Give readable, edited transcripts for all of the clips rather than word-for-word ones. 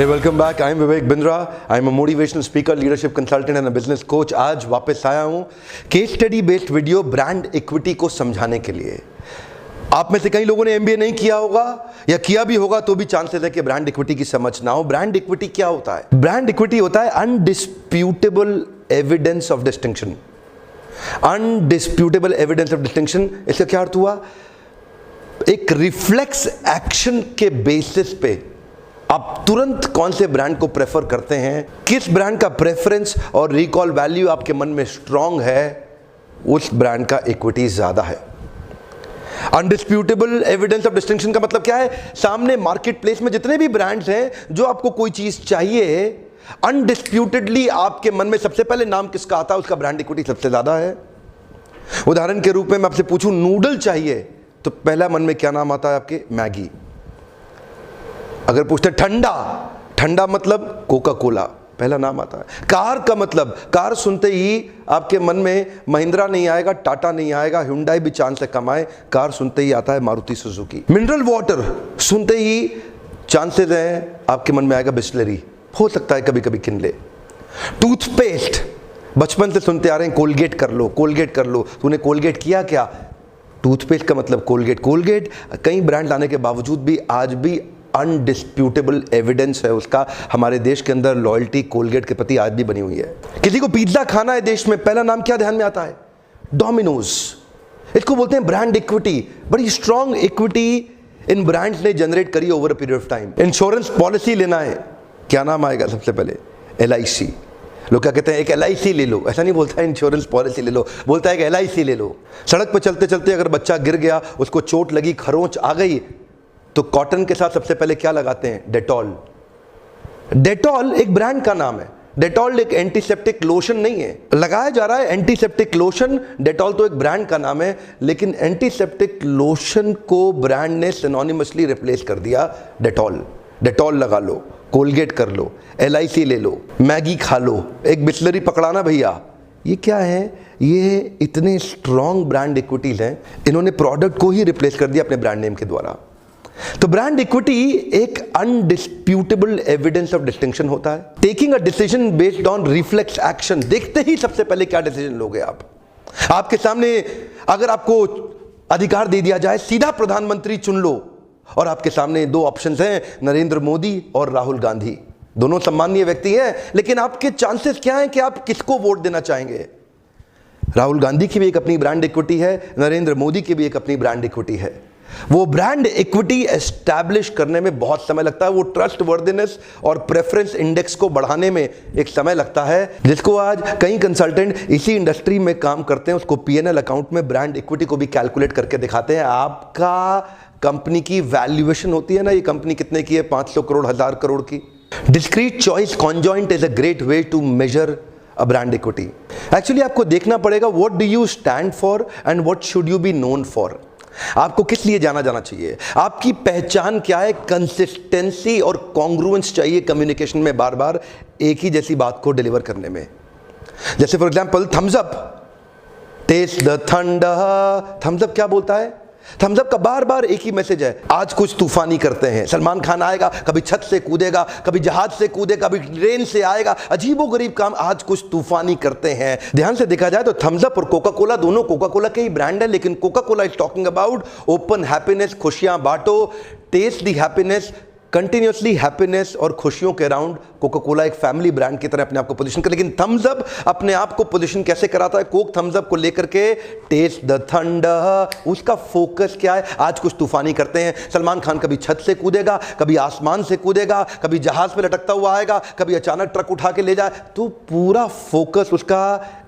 Hey, welcome back. I'm Vivek Bindra. I'm a motivational speaker, leadership consultant and a business coach. आज वापस आया हूँ case study based video brand equity को समझाने के लिए। आप में से कई लोगों ने एमबीए नहीं किया होगा या किया भी होगा तो भी चांसेस है कि ब्रांड इक्विटी की समझ ना हो। ब्रांड इक्विटी क्या होता है? ब्रांड इक्विटी होता है undisputable evidence of distinction. Undisputable evidence of distinction, इसका क्या अर्थ हुआ? एक रिफ्लेक्स एक्शन के बेसिस पे आप तुरंत कौन से ब्रांड को प्रेफर करते हैं, किस ब्रांड का प्रेफरेंस और रिकॉल वैल्यू आपके मन में स्ट्रांग है, उस ब्रांड का इक्विटी ज्यादा है। अनडिस्प्यूटेबल एविडेंस ऑफ डिस्टिंक्शन का मतलब क्या है? सामने मार्केट प्लेस में जितने भी ब्रांड्स हैं, जो आपको कोई चीज चाहिए, अनडिस्प्यूटेडली आपके मन में सबसे पहले नाम किसका आता है, उसका ब्रांड इक्विटी सबसे ज्यादा है। उदाहरण के रूप में मैं आपसे पूछूं नूडल चाहिए तो पहला मन में क्या नाम आता है आपके? मैगी। अगर पूछते ठंडा, ठंडा मतलब कोका कोला, पहला नाम आता है। कार का मतलब, कार सुनते ही आपके मन में महिंद्रा नहीं आएगा, टाटा नहीं आएगा, हुंडई भी चांस है कम आए, कार सुनते ही आता है मारुति सुजुकी। मिनरल वाटर सुनते ही चांसेस हैं आपके मन में आएगा बिस्लरी, हो सकता है कभी कभी किनले। टूथपेस्ट बचपन से सुनते आ रहे हैं कोलगेट कर लो, कोलगेट कर लो, तूने कोलगेट किया क्या? टूथपेस्ट का मतलब कोलगेट। कोलगेट कई ब्रांड लाने के बावजूद भी आज भी अनडिस्प्यूटेबल एविडेंस है उसका, हमारे देश के अंदर लॉयल्टी कोलगेट के प्रति आज भी बनी हुई है। किसी को पिज्जा खाना है देश में, पहला नाम क्या ध्यान में आता है? डोमिनोज। इसको बोलते हैं ब्रांड इक्विटी। बड़ी स्ट्रॉन्ग इक्विटी इन ब्रांड्स ने जनरेट करी over a period of time. Insurance policy लेना है, क्या नाम आएगा सबसे पहले? LIC। लोग क्या कहते हैं? एक LIC ले लो, ऐसा नहीं बोलता है इंश्योरेंस पॉलिसी ले लो, बोलता है कि LIC ले लो। सड़क पर चलते चलते अगर बच्चा गिर गया, उसको चोट लगी, खरोंच आ गई, तो कॉटन के साथ सबसे पहले क्या लगाते हैं? डेटॉल। डेटॉल एक ब्रांड का नाम है। डेटॉल एक एंटीसेप्टिक लोशन नहीं है, लगाया जा रहा है एंटीसेप्टिक लोशन। डेटॉल तो एक ब्रांड का नाम है, लेकिन एंटीसेप्टिक लोशन को ब्रांड ने सिनोनिमसली रिप्लेस कर दिया डेटॉल। डेटॉल लगा लो, कोलगेट कर लो, LIC ले लो, मैगी खा लो, एक बिस्लरी पकड़ाना भैया। ये क्या है? ये इतने स्ट्रॉन्ग ब्रांड इक्विटीज हैं, इन्होंने प्रोडक्ट को ही रिप्लेस कर दिया अपने ब्रांड नेम के द्वारा। तो ब्रांड इक्विटी एक अनडिस्प्यूटेबल एविडेंस ऑफ डिस्टिंक्शन होता है। Taking a decision based on reflex action. देखते ही सबसे पहले क्या डिसीजन लोगे आप? आपके सामने अगर आपको अधिकार दे दिया जाए सीधा प्रधानमंत्री चुन लो, और आपके सामने दो ऑप्शंस हैं, नरेंद्र मोदी और राहुल गांधी। दोनों सम्मानीय व्यक्ति हैं, लेकिन आपके चांसेस क्या हैं कि आप किसको वोट देना चाहेंगे? राहुल गांधी की भी एक अपनी ब्रांड इक्विटी है, नरेंद्र मोदी की भी एक अपनी ब्रांड इक्विटी है। वो ब्रांड इक्विटी एस्टैब्लिश करने में बहुत समय लगता है, वो ट्रस्ट वर्दिनेस और प्रेफरेंस इंडेक्स को बढ़ाने में एक समय लगता है, जिसको आज कई कंसल्टेंट इसी इंडस्ट्री में काम करते हैं, उसको PNL अकाउंट में ब्रांड इक्विटी को भी कैलकुलेट करके दिखाते हैं। आपका कंपनी की वैल्यूएशन होती है ना, ये कंपनी कितने की है, 500 करोड़, 1000 करोड़ की। Discrete choice conjoint is a great way to measure a brand equity. Actually आपको देखना पड़ेगा what do you stand for and what should you be known for. आपको किस लिए जाना चाहिए? आपकी पहचान क्या है? कंसिस्टेंसी और कॉन्ग्रुएंस चाहिए कम्युनिकेशन में, बार बार एक ही जैसी बात को डिलीवर करने में। जैसे for example Thums Up, taste the thunder. Thums Up क्या बोलता है? थम्स अप का बार बार एक ही मैसेज है, आज कुछ तूफानी करते हैं। सलमान खान आएगा, कभी छत से कूदेगा, कभी जहाज से कूदेगा, कभी ट्रेन से आएगा, अजीबोगरीब काम, आज कुछ तूफानी करते हैं। ध्यान से देखा जाए तो थम्स अप और कोका कोला दोनों कोका कोला के ही ब्रांड है, लेकिन Coca Cola is talking about open happiness, खुशियां बांटो, taste the happiness, continuously happiness और खुशियों के अराउंड कोका कोला एक फैमिली ब्रांड की तरह अपने आप को पोजीशन कर। लेकिन थम्स अप अपने आप को पोजीशन कैसे कराता है? कोक थम्स अप को लेकर के टेस्ट द थंडर, उसका फोकस क्या है? आज कुछ तूफानी करते हैं। सलमान खान कभी छत से कूदेगा, कभी आसमान से कूदेगा, कभी जहाज पे लटकता हुआ आएगा, कभी अचानक ट्रक उठा के ले जाए, तो पूरा फोकस उसका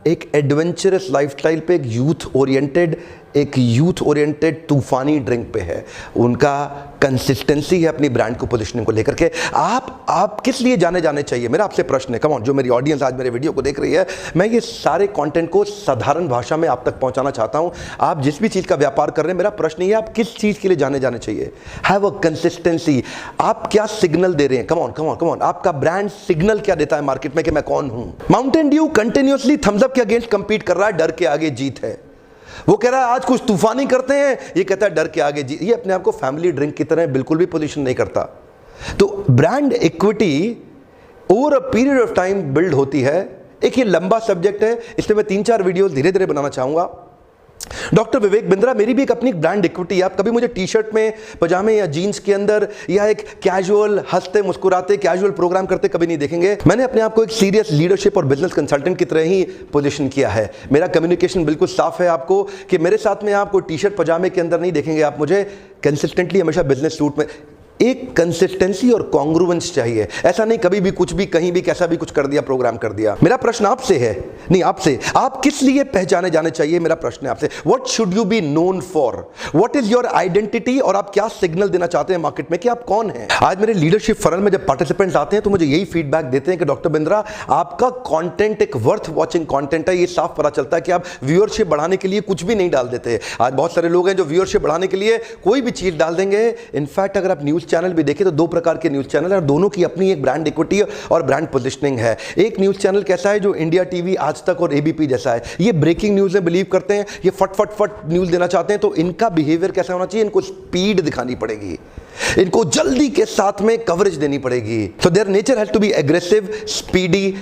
एक एडवेंचरस लाइफस्टाइल पे, एक यूथ ओरिएंटेड तूफानी ड्रिंक पे है। उनका कंसिस्टेंसी है अपनी ब्रांड को पोजीशनिंग को लेकर के। आप किस लिए जाने चाहिए? मेरा आपसे प्रश्न है, कम ऑन, जो मेरी ऑडियंस आज मेरे वीडियो को देख रही है, मैं ये सारे कंटेंट को साधारण भाषा में आप तक पहुंचाना चाहता हूं। आप जिस भी चीज का व्यापार कर रहे हैं, मेरा प्रश्न ये है, आप किस चीज के लिए जाने चाहिए? Have a consistency. आप क्या सिग्नल दे रहे हैं? कम ऑन, आपका ब्रांड सिग्नल क्या देता है मार्केट में कि मैं कौन हूं? Mountain Dew continuously Thums Up के अगेंस्ट कंपीट कर रहा है, डर के आगे जीत है। वो कह रहा है आज कुछ तूफानी करते हैं, ये कहता है डर के आगे जी। ये अपने आप को फैमिली ड्रिंक की तरह बिल्कुल भी पोजीशन नहीं करता। तो brand equity over a period of time build होती है। एक ये लंबा सब्जेक्ट है, इसमें मैं 3-4 वीडियोस धीरे धीरे बनाना चाहूंगा। डॉक्टर विवेक बिंद्रा, मेरी भी एक अपनी ब्रांड इक्विटी है। आप कभी मुझे टी शर्ट में, पजामे या जीन्स के अंदर या एक कैजुअल हंसते मुस्कुराते कैजुअल प्रोग्राम करते कभी नहीं देखेंगे। मैंने अपने आप को एक सीरियस लीडरशिप और बिजनेस कंसल्टेंट की तरह ही पोजीशन किया है। मेरा कम्युनिकेशन बिल्कुल साफ है आपको कि मेरे साथ में आपको टी शर्ट पजामे के अंदर नहीं देखेंगे। आप मुझे कंसिस्टेंटली हमेशा बिजनेस सूट में, एक कंसिस्टेंसी और कॉन्ग्रुएंस चाहिए। ऐसा नहीं कभी भी कुछ भी कहीं भी कैसा भी कुछ कर दिया, प्रोग्राम कर दिया। मेरा प्रश्न आपसे है, नहीं आपसे, आप किस लिए पहचाने जाने चाहिए, मेरा प्रश्न है आपसे। What should you be known for, what is your identity, और आप क्या सिग्नल देना चाहते हैं मार्केट में कि आप कौन हैं। आज मेरे लीडरशिप फनल में जब पार्टिसिपेंट्स आते हैं तो मुझे यही फीडबैक देते हैं कि डॉक्टर बिंद्रा, आपका कंटेंट एक वर्थ वॉचिंग कंटेंट है। ये साफ पता चलता है कि आप व्यूअरशिप बढ़ाने के लिए कुछ भी नहीं डाल देते। आज बहुत सारे लोग हैं जो व्यूअरशिप बढ़ाने के लिए कोई भी चीज डाल देंगे। इनफैक्ट अगर आप न्यूज चैनल भी देखें तो 2 प्रकार के न्यूज चैनल है और दोनों की अपनी एक ब्रांड इक्विटी और ब्रांड पोजीशनिंग है। एक न्यूज चैनल कैसा है जो इंडिया टीवी, आज तक और एबीपी जैसा है। ये ब्रेकिंग न्यूज में बिलीव करते हैं, ये फट फट फट न्यूज देना चाहते हैं। तो इनका बिहेवियर कैसा होना चाहिए, इनको स्पीड दिखानी पड़ेगी, इनको जल्दी के साथ में कवरेज देनी पड़ेगी। So their nature has to be aggressive, speedy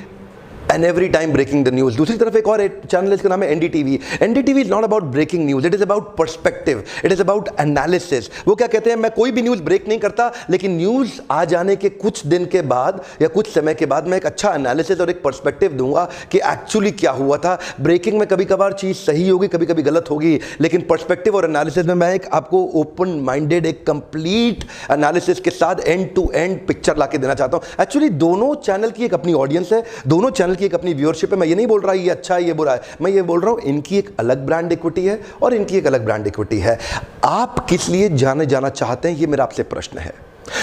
and every time breaking the news। दूसरी तरफ एक और चैनल है, इसका नाम है NDTV. NDTV is not about breaking news, it is about perspective, it is about analysis. वो क्या कहते हैं, मैं कोई भी न्यूज ब्रेक नहीं करता, लेकिन न्यूज आ जाने के कुछ दिन के बाद या कुछ समय के बाद मैं एक अच्छा एनालिसिस और एक पर्सपेक्टिव दूंगा कि एक्चुअली क्या हुआ था। ब्रेकिंग में कभी कभार चीज सही होगी, कभी कभी गलत होगी, लेकिन पर्सपेक्टिव और एनालिसिस में मैं एक आपको ओपन माइंडेड, एक कंप्लीट एनालिसिस के साथ एंड टू एंड पिक्चर ला के देना चाहता हूं। एक्चुअली दोनों चैनल की एक अपनी ऑडियंस है, दोनों चैनल की एक अपनी व्यूअरशिप है। मैं ये नहीं बोल रहा ये अच्छा है ये बुरा है, मैं ये बोल रहा हूं इनकी एक अलग ब्रांड इक्विटी है और इनकी एक अलग ब्रांड इक्विटी है। आप किस लिए जाने जाना चाहते हैं, ये मेरा आपसे प्रश्न है।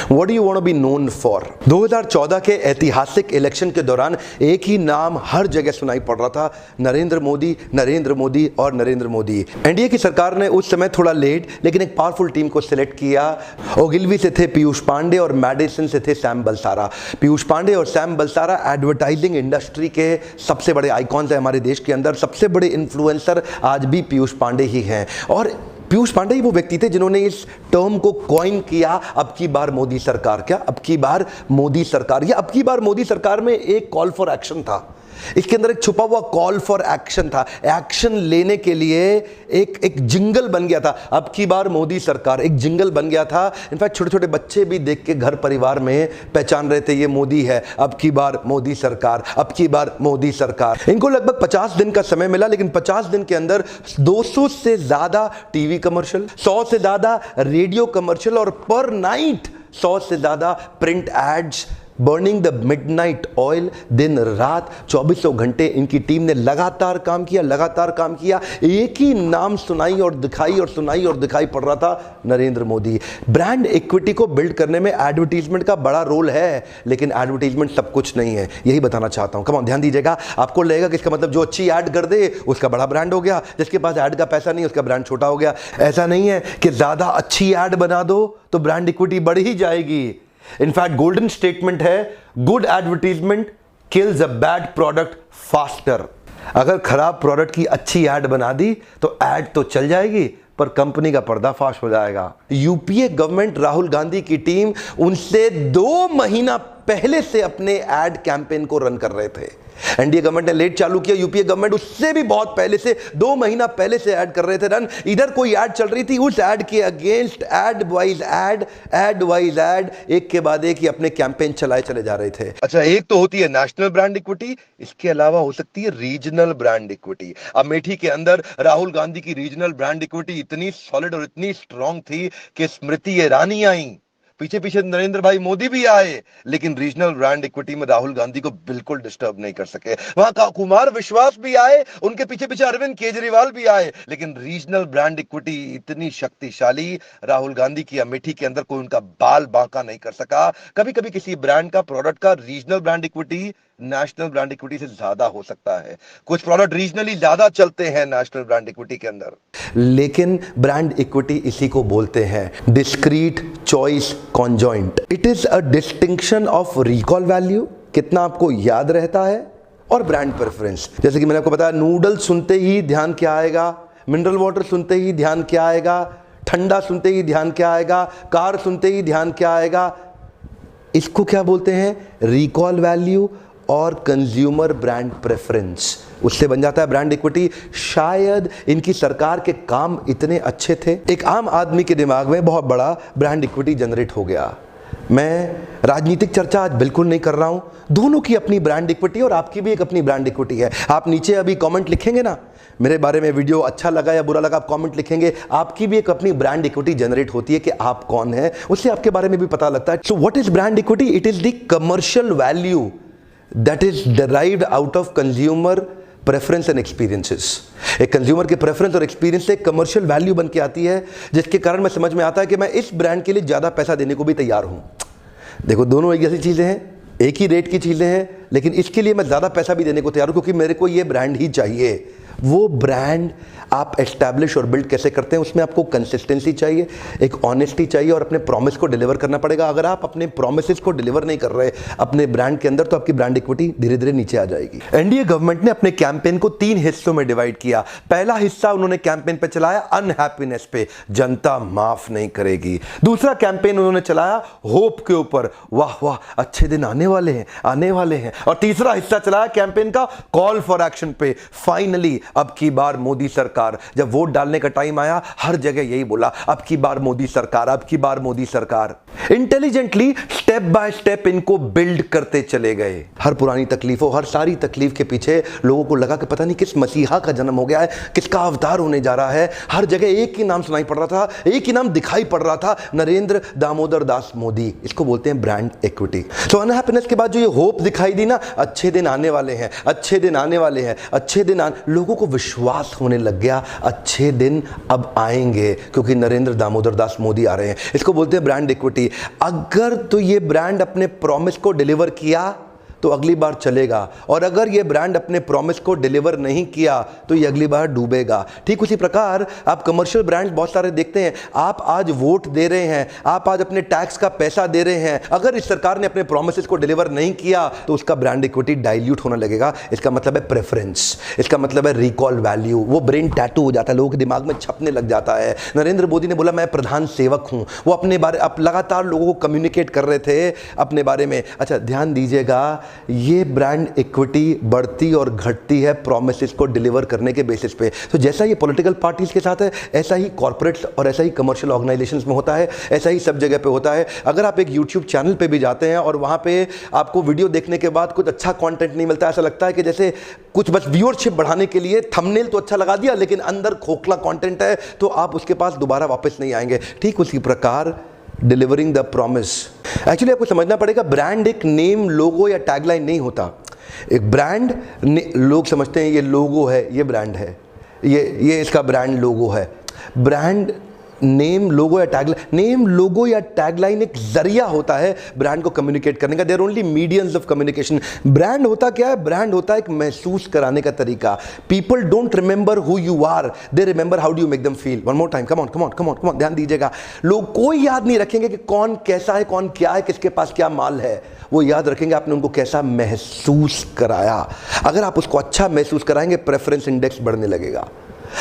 What do you want to be known for? 2014 के ऐतिहासिक इलेक्शन के दौरान एक ही नाम हर जगह सुनाई पड़ रहा था, नरेंद्र मोदी, नरेंद्र मोदी और नरेंद्र मोदी। एनडीए की सरकार ने उस समय थोड़ा लेट लेकिन एक पावरफुल टीम को सिलेक्ट किया। ओगिलवी से थे पीयूष पांडे और मेडिसन से थे सैम बलसारा। पीयूष पांडे और सैम बलसारा एडवर्टाइजिंग इंडस्ट्री के सबसे बड़े आइकॉन्स हैं हमारे देश के अंदर। सबसे बड़े इन्फ्लुएंसर आज भी पीयूष पांडे ही हैं और पीयूष पांडे ही वो व्यक्ति थे जिन्होंने इस टर्म को कॉइन किया, अब की बार मोदी सरकार। क्या अब की बार मोदी सरकार? या अब की बार मोदी सरकार में एक कॉल फॉर एक्शन था, इसके अंदर एक छुपा हुआ कॉल फॉर एक्शन था। एक्शन लेने के लिए एक जिंगल बन गया था, अब की बार मोदी सरकार, एक जिंगल बन गया था। इनफैक्ट छोटे छोटे बच्चे भी देख के घर परिवार में पहचान रहे थे ये मोदी है, अब की बार मोदी सरकार, अब की बार मोदी सरकार। इनको लगभग 50 दिन का समय मिला, लेकिन 50 दिन के अंदर 200 से ज्यादा टीवी कमर्शियल, 100 से ज्यादा रेडियो कमर्शियल और पर नाइट 100 से ज्यादा print ads, burning the midnight oil. दिन रात 2400 घंटे इनकी टीम ने लगातार काम किया, लगातार काम किया। एक ही नाम सुनाई और दिखाई और सुनाई और दिखाई पड़ रहा था, नरेंद्र मोदी। ब्रांड इक्विटी को बिल्ड करने में एडवर्टीजमेंट का बड़ा रोल है, लेकिन एडवर्टीजमेंट सब कुछ नहीं है, यही बताना चाहता हूं। कम ऑन, ध्यान दीजिएगा। आपको लगेगा कि इसका मतलब जो अच्छी ऐड कर दे उसका बड़ा ब्रांड हो गया, जिसके पास ऐड का पैसा नहीं उसका ब्रांड छोटा हो गया। ऐसा नहीं है कि ज्यादा अच्छी ऐड बना दो तो ब्रांड इक्विटी बढ़ ही जाएगी। इनफैक्ट गोल्डन स्टेटमेंट है, good advertisement kills a bad product faster. अगर खराब प्रोडक्ट की अच्छी ऐड बना दी तो ऐड तो चल जाएगी पर कंपनी का पर्दाफाश हो जाएगा। यूपीए गवर्नमेंट, राहुल गांधी की टीम उनसे 2 महीना पहले से अपने एड कैंपेन को रन कर रहे थे। एनडीए गवर्नमेंट ने लेट चालू किया, यूपीए गवर्नमेंट उससे भी बहुत पहले से 2 महीना पहले से ऐड कर रहे थे रन। इधर कोई ऐड चल रही थी, उस ऐड के against add wise add, add wise add, एक के बाद एक ही अपने कैंपेन चलाए चले जा रहे थे। अच्छा, एक तो होती है नेशनल ब्रांड इक्विटी, इसके अलावा हो सकती है रीजनल ब्रांड इक्विटी। अमेठी के अंदर राहुल गांधी की रीजनल ब्रांड इक्विटी इतनी सॉलिड और इतनी स्ट्रांग थी कि स्मृति ईरानी आई, पीछे पीछे नरेंद्र भाई मोदी भी आए, लेकिन रीजनल ब्रांड इक्विटी में राहुल गांधी को बिल्कुल डिस्टर्ब नहीं कर सके। वहां का कुमार विश्वास भी आए, उनके पीछे पीछे अरविंद केजरीवाल भी आए, लेकिन रीजनल ब्रांड इक्विटी इतनी शक्तिशाली, राहुल गांधी की अमेठी के अंदर कोई उनका बाल बांका नहीं कर सका। कभी कभी किसी ब्रांड का, प्रोडक्ट का regional brand equity national brand equity से ज्यादा हो सकता है। कुछ प्रोडक्ट रीजनली ज्यादा चलते हैं नेशनल ब्रांड इक्विटी के अंदर, लेकिन ब्रांड इक्विटी इसी को बोलते हैं discrete choice conjoint. It is a distinction of recall value, कितना आपको याद रहता है, और ब्रांड प्रेफरेंस। जैसे कि मैंने आपको बताया, नूडल सुनते ही ध्यान क्या आएगा, मिनरल वाटर सुनते ही ध्यान क्या आएगा, ठंडा सुनते ही ध्यान क्या आएगा, कार सुनते ही ध्यान क्या आएगा, इसको क्या बोलते हैं? रिकॉल वैल्यू और कंज्यूमर ब्रांड प्रेफरेंस, उससे बन जाता है ब्रांड इक्विटी। शायद इनकी सरकार के काम इतने अच्छे थे, एक आम आदमी के दिमाग में बहुत बड़ा ब्रांड इक्विटी जनरेट हो गया। मैं राजनीतिक चर्चा आज बिल्कुल नहीं कर रहा हूं, दोनों की अपनी ब्रांड इक्विटी और आपकी भी एक अपनी ब्रांड इक्विटी है। आप नीचे अभी कमेंट लिखेंगे ना, मेरे बारे में वीडियो अच्छा लगा या बुरा लगा, आप कमेंट लिखेंगे, आपकी भी एक अपनी ब्रांड इक्विटी जनरेट होती है कि आप कौन है, उससे आपके बारे में भी पता लगता है। So what is brand equity? It is the commercial value that is derived out of consumer preference and experiences. एक कंज्यूमर के प्रेफरेंस और एक्सपीरियंस से कमर्शियल वैल्यू बन के आती है, जिसके कारण मैं समझ में आता है कि मैं इस ब्रांड के लिए ज़्यादा पैसा देने को भी तैयार हूँ। देखो, दोनों एक जैसी चीज़ें हैं, एक ही रेट की चीज़ें हैं, लेकिन इसके लिए मैं ज़्यादा पैसा भी देने को तैयार हूँ क्योंकि मेरे को ये ब्रांड ही चाहिए। वो ब्रांड आप एस्टैब्लिश और बिल्ड कैसे करते हैं, उसमें आपको कंसिस्टेंसी चाहिए, एक ऑनेस्टी चाहिए और अपने प्रॉमिस को डिलीवर करना पड़ेगा। अगर आप अपने प्रॉमिसेस को डिलीवर नहीं कर रहे अपने ब्रांड के अंदर, तो आपकी ब्रांड इक्विटी धीरे धीरे नीचे आ जाएगी। एनडीए गवर्नमेंट ने अपने कैंपेन को 3 हिस्सों में डिवाइड किया। पहला हिस्सा उन्होंने कैंपेन पे चलाया अनहैप्पीनेस पे, जनता माफ नहीं करेगी। दूसरा कैंपेन उन्होंने चलाया होप के ऊपर, वाह वाह अच्छे दिन आने वाले हैं, आने वाले हैं। और तीसरा हिस्सा चलाया कैंपेन का कॉल फॉर एक्शन पे। फाइनली अब की बार मोदी सरकार, जब वोट डालने का टाइम आया, हर जगह यही बोला, अब की बार मोदी सरकार, अब की बार मोदी सरकार। इंटेलिजेंटली स्टेप बाय स्टेप इनको बिल्ड करते चले गए। हर पुरानी तकलीफों, हर सारी तकलीफ के पीछे लोगों को लगा कि पता नहीं किस मसीहा का जन्म हो गया है, किसका अवतार होने जा रहा है। हर जगह एक ही नाम सुनाई पड़ रहा था, एक ही नाम दिखाई पड़ रहा था, नरेंद्र दामोदर दास मोदी। इसको बोलते हैं ब्रांड इक्विटी। सो अनहैप्पीनेस के बाद जो ये होप दिखाई दी ना, अच्छे दिन आने वाले हैं, अच्छे दिन आने वाले हैं, अच्छे दिन लोगों को विश्वास होने लग गया, अच्छे दिन अब आएंगे क्योंकि नरेंद्र दामोदर दास मोदी आ रहे हैं। इसको बोलते हैं ब्रांड इक्विटी। अगर तो ये ब्रांड अपने प्रॉमिस को डिलीवर किया तो अगली बार चलेगा, और अगर ये ब्रांड अपने प्रॉमिस को डिलीवर नहीं किया तो ये अगली बार डूबेगा। ठीक उसी प्रकार आप कमर्शियल ब्रांड बहुत सारे देखते हैं। आप आज वोट दे रहे हैं, आप आज अपने टैक्स का पैसा दे रहे हैं, अगर इस सरकार ने अपने प्रॉमिसेस को डिलीवर नहीं किया तो उसका ब्रांड इक्विटी डाइल्यूट होने लगेगा। इसका मतलब है प्रेफरेंस, इसका मतलब है रिकॉल वैल्यू। वो ब्रेन टैटू हो जाता है, लोगों के दिमाग में छपने लग जाता है। नरेंद्र मोदी ने बोला मैं प्रधान सेवक हूं, वो अपने बारे अब लगातार लोगों को कम्युनिकेट कर रहे थे अपने बारे में। अच्छा ध्यान दीजिएगा, ये ब्रांड इक्विटी बढ़ती और घटती है प्रॉमिसेस को डिलीवर करने के बेसिस पे। तो जैसा ये पॉलिटिकल पार्टीज के साथ है, ऐसा ही कॉर्पोरेट्स और ऐसा ही कमर्शियल ऑर्गेनाइजेशंस में होता है, ऐसा ही सब जगह पे होता है। अगर आप एक यूट्यूब चैनल पे भी जाते हैं और वहां पे आपको वीडियो देखने के बाद कुछ अच्छा कंटेंट नहीं मिलता, ऐसा लगता है कि जैसे कुछ बस व्यूअरशिप बढ़ाने के लिए थंबनेल तो अच्छा लगा दिया लेकिन अंदर खोखला कंटेंट है, तो आप उसके पास दोबारा वापस नहीं आएंगे। ठीक उसी प्रकार डिलीवरिंग द प्रॉमिस, एक्चुअली आपको समझना पड़ेगा, ब्रांड एक नेम, लोगो या टैगलाइन नहीं होता। एक ब्रांड लोग समझते हैं ये लोगो है, ये ब्रांड है, ये इसका ब्रांड लोगो है। ब्रांड नेम, लोगो या टैगलाइन, नेम, लोगो या टैगलाइन एक जरिया होता है ब्रांड को कम्युनिकेट करने का। There only mediums of communication. Brand होता क्या है? ब्रांड होता है एक महसूस कराने का तरीका। People don't remember who you are, they remember how do you make them feel. One more time, come on come on come on come on, ध्यान दीजिएगा। लोग कोई याद नहीं रखेंगे कि कौन कैसा है, कौन क्या है, किसके पास क्या माल है, वो याद रखेंगे आपने उनको कैसा महसूस कराया। अगर आप उसको अच्छा महसूस कराएंगे, प्रेफरेंस इंडेक्स बढ़ने लगेगा।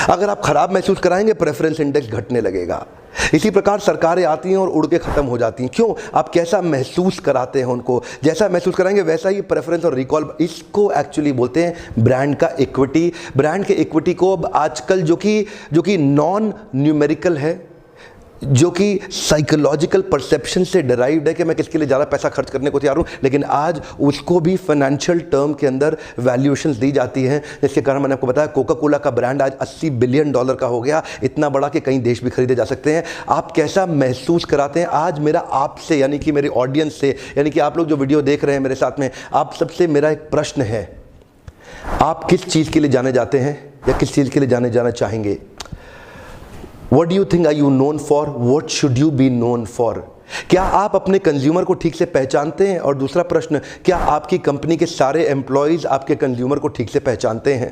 अगर आप खराब महसूस कराएंगे, प्रेफरेंस इंडेक्स घटने लगेगा। इसी प्रकार सरकारें आती हैं और उड़ के खत्म हो जाती हैं। क्यों? आप कैसा महसूस कराते हैं उनको, जैसा महसूस कराएंगे वैसा ही प्रेफरेंस और रिकॉल। इसको एक्चुअली बोलते हैं ब्रांड का इक्विटी। ब्रांड के इक्विटी को अब आजकल जो कि नॉन न्यूमेरिकल है, जो कि साइकोलॉजिकल परसेप्शन से डिराइव्ड है कि मैं किसके लिए ज़्यादा पैसा खर्च करने को तैयार हूँ, लेकिन आज उसको भी फाइनेंशियल टर्म के अंदर वैल्यूएशंस दी जाती हैं। जिसके कारण मैंने आपको बताया कोका कोला का ब्रांड आज $80 बिलियन का हो गया, इतना बड़ा कि कई देश भी खरीदे जा सकते हैं। आप कैसा महसूस कराते हैं? आज मेरा आपसे, यानी कि मेरी ऑडियंस से, यानी कि आप लोग जो वीडियो देख रहे हैं मेरे साथ में, आप सबसे मेरा एक प्रश्न है, आप किस चीज़ के लिए जाने जाते हैं या किस चीज़ के लिए जाना चाहेंगे? What do you think are you known for? What should you be known for? क्या आप अपने कंज्यूमर को ठीक से पहचानते हैं? और दूसरा प्रश्न, क्या आपकी कंपनी के सारे एम्प्लॉयज़ आपके कंज्यूमर को ठीक से पहचानते हैं?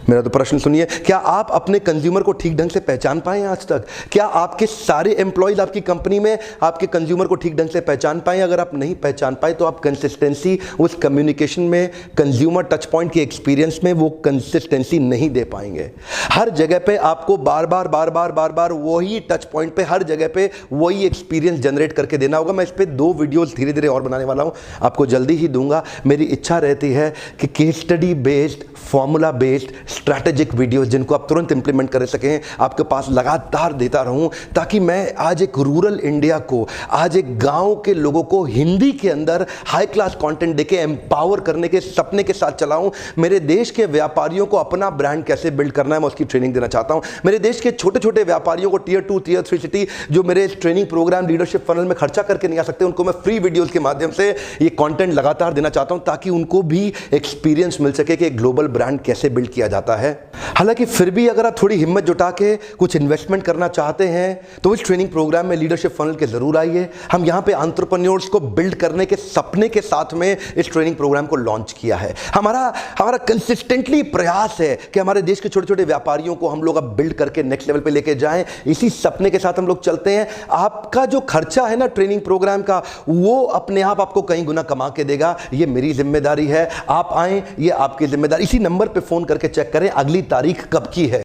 मेरा तो प्रश्न सुनिए, क्या आप अपने कंज्यूमर को ठीक ढंग से पहचान पाए आज तक? क्या आपके सारे एम्प्लॉयज आपकी कंपनी में आपके कंज्यूमर को ठीक ढंग से पहचान पाए? अगर आप नहीं पहचान पाए तो आप कंसिस्टेंसी उस कम्युनिकेशन में, कंज्यूमर टच पॉइंट की एक्सपीरियंस में वो कंसिस्टेंसी नहीं दे पाएंगे। हर जगह पे आपको बार बार वही टच पॉइंट पे, हर जगह पे वही एक्सपीरियंस जनरेट करके देना होगा। मैं इस पे 2 वीडियोस धीरे धीरे और बनाने वाला हूं, आपको जल्दी ही दूंगा। मेरी इच्छा रहती है कि case study based, formula based, strategic videos जिनको आप तुरंत इंप्लीमेंट कर सकें, आपके पास लगातार देता रहूं, ताकि मैं आज एक रूरल इंडिया को, आज एक गांव के लोगों को हिंदी के अंदर हाई क्लास कंटेंट देके एम्पावर करने के सपने के साथ चलाऊं। मेरे देश के व्यापारियों को अपना ब्रांड कैसे बिल्ड करना है, मैं उसकी ट्रेनिंग देना चाहता हूं। मेरे देश के छोटे छोटे व्यापारियों को टियर 2, टियर 3 सिटी जो मेरे ट्रेनिंग प्रोग्राम लीडरशिप फनल में खर्चा करके नहीं आ सकते, उनको मैं फ्री वीडियोस के माध्यम से ये कंटेंट लगातार देना चाहता हूं, ताकि उनको भी एक्सपीरियंस मिल सके कि एक ग्लोबल ब्रांड कैसे बिल्ड किया जाता है। हालांकि फिर भी अगर आप थोड़ी हिम्मत जुटा के कुछ इन्वेस्टमेंट करना चाहते हैं तो इस ट्रेनिंग प्रोग्राम में लीडरशिप फनल के जरूर आइए। हम यहां पे एंटरप्रेन्योर्स को बिल्ड करने के सपने के साथ में इस ट्रेनिंग प्रोग्राम को लॉन्च किया है। हमारा कंसिस्टेंटली प्रयास है कि हमारे देश के छोटे छोटे व्यापारियों को हम लोग अब बिल्ड करके नेक्स्ट लेवल पे लेके जाएं। इसी सपने के साथ हम लोग चलते हैं। आपका जो खर्चा है ना ट्रेनिंग प्रोग्राम का, वो अपने आप आपको कई गुना कमा के देगा। ये मेरी जिम्मेदारी है, आप आए, ये आपकी जिम्मेदारी। इसी नंबर पे फोन करके चेक करें अगली तारीख कब की है।